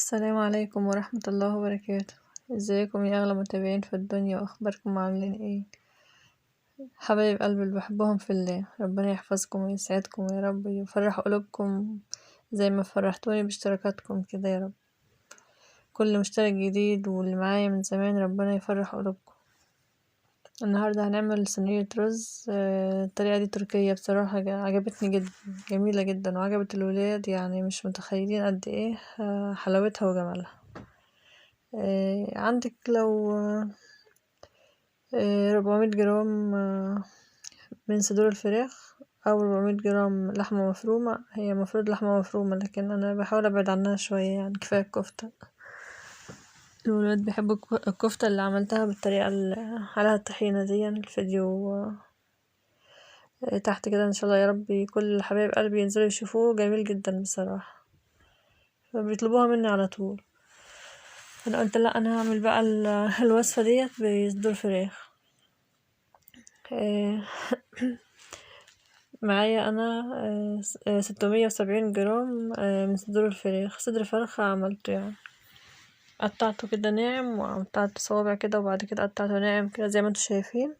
السلام عليكم ورحمة الله وبركاته. ازيكم يا اغلى متابعين في الدنيا، واخباركم عاملين ايه؟ حبايب قلبي اللي بحبهم في الله، ربنا يحفظكم ويسعدكم يا رب، ويفرح قلوبكم زي ما فرحتوني باشتراكاتكم كده يا رب. كل مشترك جديد واللي معايا من زمان ربنا يفرح قلوبكم. النهاردة هنعمل صينية رز، الطريقة دي تركية بصراحة، عجبتني جدا، جميلة جدا وعجبت الولاد، يعني مش متخيلين قد ايه حلاوتها وجمالها. عندك لو 400 جرام من صدور الفراخ، أو 400 جرام لحمة مفرومة. هي مفروض لحمة مفرومة لكن أنا بحاول أبعد عنها شوية، يعني كفاية الكفتة. الولاد بيحبوا الكفتة اللي عملتها بالطريقة اللي عليها الطحينة دي. الفيديو تحت كده إن شاء الله يا رب كل حبايب قلبي ينزلوا يشوفوه، جميل جدا بصراحة، فبيطلبوها مني على طول. أنا قلت لا، أنا هعمل بقى الوصفة ديت بصدور فراخ. معايا انا 670 جرام من صدور الفراخ. صدر فرخة عملته، يعني قطعته كده ناعم، وقطعت صوابع كده، وبعد كده قطعته ناعم كده زي ما انتوا شايفين،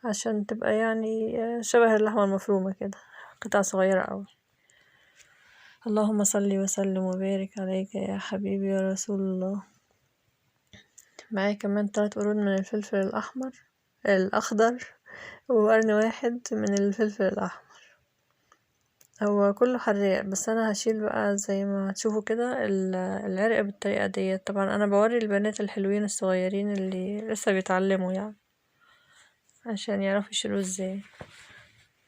عشان تبقى يعني شبه اللحمة المفرومة كده، قطع صغيرة اوي. اللهم صل وسلم وبارك عليك يا حبيبي يا رسول الله. معايا كمان 3 قرون من الفلفل الاخضر، وقرن واحد من الفلفل الاحمر. هو كله حراق، بس انا هشيل بقى زي ما هتشوفوا كده العرق بالطريقة دي. طبعا انا بوري البنات الحلوين الصغيرين اللي لسه بيتعلموا، يعني عشان يعرفوا يشيلوه ازاي.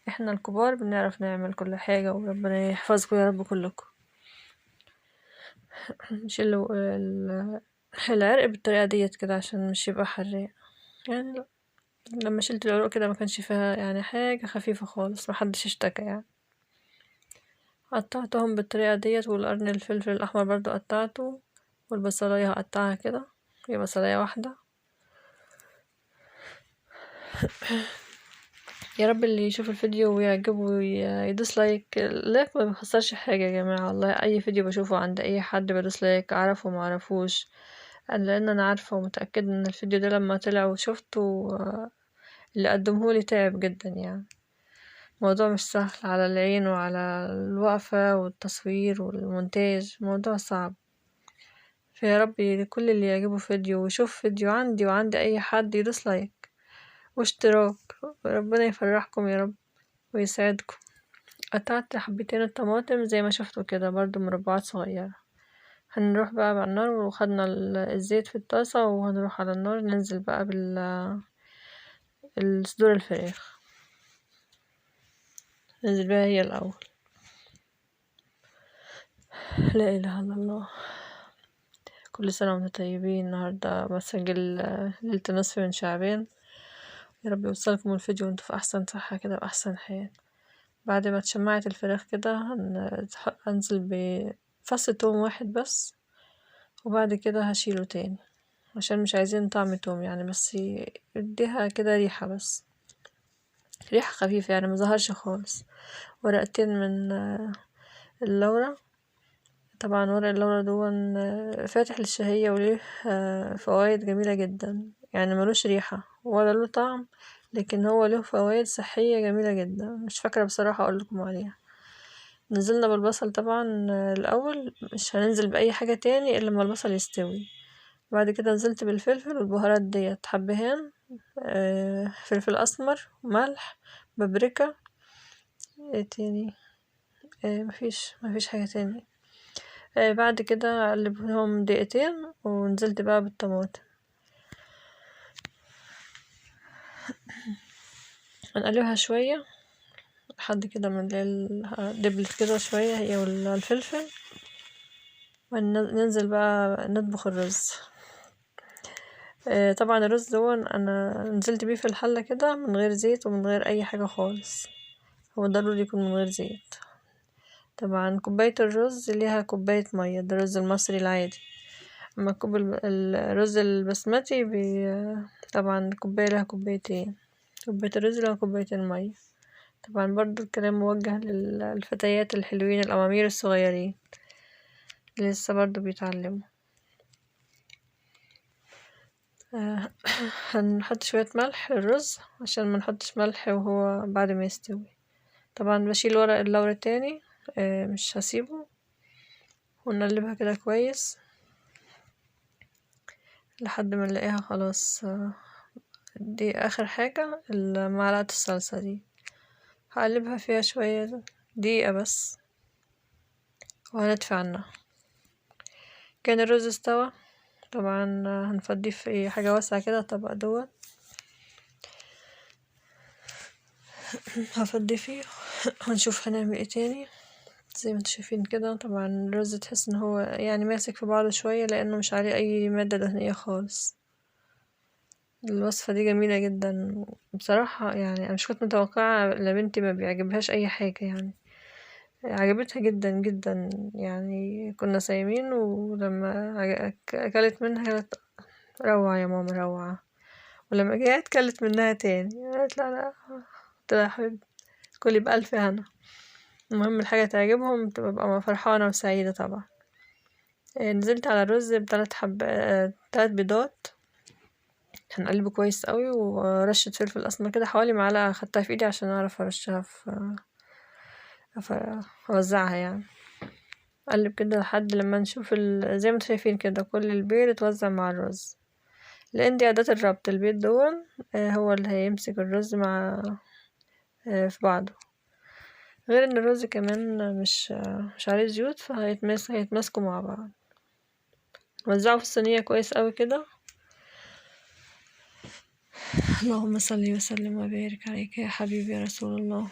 احنا الكبار بنعرف نعمل كل حاجة، وربنا يحفظكم يا رب كلكم. نشيلوا العرق بالطريقة ديت كده عشان مش يبقى حراق. يعني لما شلت العروق كده ما كانش فيها يعني حاجة، خفيفة خالص، محدش اشتكى يعني. قطعتهم بالطريقة ديت، والقرن الفلفل الأحمر برضو قطعته، والبصلاية هقطعها كده، هي بصلاية واحدة. يا رب اللي يشوف الفيديو ويعجبه يدوس لايك. اللايك ما بيخسرش حاجة يا جماعة والله، أي فيديو بشوفه عند أي حد بدوس لايك، أعرفه معرفوش، لأن أنا عارفة ومتأكدة إن الفيديو ده لما طلع وشفته اللي قدمهولي تعب جدا. يعني موضوع مش سهل على العين وعلى الوقفة والتصوير والمونتاج، موضوع صعب. فيا ربي كل اللي يعجبه فيديو ويشوف فيديو عندي وعند اي حد يدوس لايك واشتراك، ربنا يفرحكم يا رب ويسعدكم. قطعت حبتين الطماطم زي ما شفتوا كده، برضو مربعات صغيرة. هنروح بقى على النار، وخدنا الزيت في الطاسة، وهنروح على النار ننزل بقى بالصدور الفراخ، ننزل بيها هي الأول. لا إله إلا الله. كل سنة وانتم طيبين. النهاردة بسجل ليلة نصف من شعبان. يا رب يوصلكم الفيديو وانتوا في أحسن صحة كده وأحسن حال. بعد ما اتشمعت الفراخ كده هنزل بفص توم واحد بس، وبعد كده هشيله تاني عشان مش عايزين طعم توم، يعني بس يديها كده ريحة، بس ريحة خفيفة يعني مظهرش خالص. ورقتين من اللورة. طبعا ورق اللورة دون فاتح للشهية، وليه فوائد جميلة جدا، يعني ملوش ريحة ولا له طعم، لكن هو له فوائد صحية جميلة جدا، مش فاكرة بصراحة اقول لكم عليها. نزلنا بالبصل طبعا الاول، مش هننزل باي حاجة تاني الا لما البصل يستوي. بعد كده نزلت بالفلفل والبهارات ديت، حبهان فلفل اسمر، ملح، بابريكا. ايه تاني؟ مفيش حاجة تاني. بعد كده قلبهم دقيقتين، ونزلت بقى بالطماطم. هنقلبها شوية لحد كده من دبلت كده شوية هي والفلفل، وننزل بقى نطبخ الرز. طبعا الرز دون انا نزلت بيه في الحلة كده من غير زيت ومن غير اي حاجة خالص، هو ضروري يكون من غير زيت. طبعا كوباية الرز ليها كوباية مية، ده الرز المصري العادي. اما الرز البسمتي طبعا كوباية لها كوبايتين، كوباية الرز لها كوبايتين مية. طبعا برضو الكلام موجه للفتيات الحلوين الأمامير الصغيرين. لسه برضو بيتعلموا. هنحط شوية ملح للرز عشان ما نحطش ملح وهو بعد ما يستوي. طبعا بشيل ورق اللورا تاني، مش هسيبه، ونقلبها كده كويس لحد ما نلاقيها خلاص. دي اخر حاجة معلقة الصلصة دي، هقلبها فيها شوية دقيقة بس وهنطفي عنها. كان الرز استوى طبعا، هنفضيه في حاجة واسعة كده، طبق دوت هفضيه فيه. هنشوف هنعمل ايه تاني. زي ما انتوا شايفين كده طبعا الرز تحس ان هو يعني ماسك في بعضه شوية لانه مش عليه اي مادة دهنية خالص. الوصفة دي جميلة جدا بصراحة، يعني انا مش كنت متوقعة لبنتي ما بيعجبهاش اي حاجة، يعني عجبتها جدا جدا. يعني كنا صايمين ولما اكلت منها قالت روعة يا ماما روعة، ولما جت كلت منها تاني قالت لا قلت لها يا حبيبتي كلي بألف هنا. المهم الحاجة تعجبهم تبقى فرحانة وسعيدة طبعا. نزلت على الرز بثلاث تلات بيضات، هنقلبه كويس قوي، ورشة فلفل اسمر كده حوالي معلقة خدتها في ايدي عشان اعرف ارشها اوزعها يعني. اقلب كده لحد لما نشوف زي ما انتوا شايفين كده كل البيض اتوزع مع الرز، لان دي اداة الربط. البيض دول هو اللي هيمسك الرز مع في بعضه، غير ان الرز كمان مش عليه زيوت، هيتماسكوا مع بعض. وزعه في الصينية كويس قوي كده. اللهم صل وسلم وبارك عليك يا حبيبي يا رسول الله.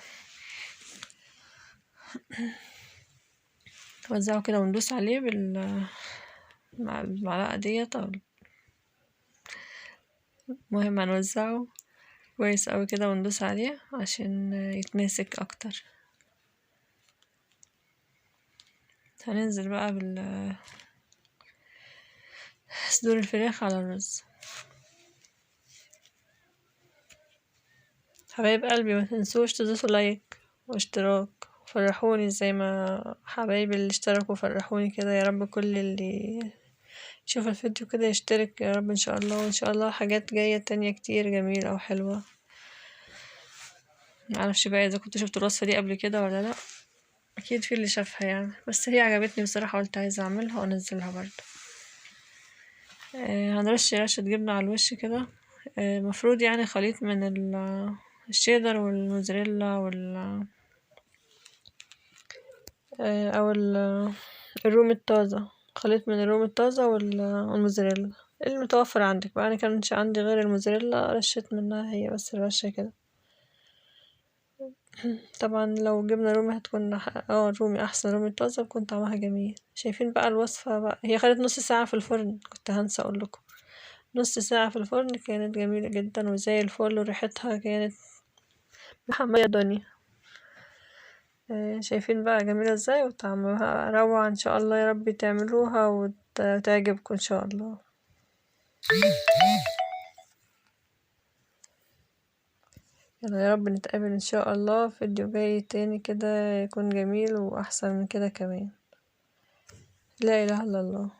وزعه كده وندوس عليه مع المعلقة ديت. المهم هنوزعه كويس قوي كده وندوس عليه عشان يتماسك اكتر. هننزل بقى صدور الفراخ على الرز. حبايب قلبي ما تنسوش تدوسوا لايك واشتراك، فرحوني زي ما حبايبي اللي اشتركوا فرحوني كده. يا رب كل اللي يشوف الفيديو كده يشترك يا رب ان شاء الله، وان شاء الله حاجات جاية تانية كتير جميلة وحلوة. معرفش بقى اذا كنتوا شفتوا الوصفة دي قبل كده ولا لا، اكيد في اللي شافها يعني، بس هي عجبتني بصراحة قلت عايزة اعملها وانزلها برضه. هنرش رشة جبنة على الوش كده. مفروض يعني خليط من الشيدر والموزاريلا او الرومي الطازة، خليط من الرومي الطازة والموزاريلا المتوفر عندك بقى. انا كانش عندي غير الموزاريلا، رشيت منها هي بس الرشة كده. طبعا لو جبنا رومي هتكون الرومي احسن، رومي طازة بيكون طعمها جميل. شايفين بقى الوصفة بقى، هي خدت نص ساعة في الفرن، كنت هنسى اقول لكم. نص ساعة في الفرن كانت جميلة جدا وزي الفل، وريحتها كانت محمية الدنيا. شايفين بقى جميلة ازاي وطعمها روعة. ان شاء الله يا رب تعملوها وتعجبكم ان شاء الله. يلا يا رب نتقابل ان شاء الله في فيديو جاي تاني كده يكون جميل واحسن من كده كمان. لا اله الا الله.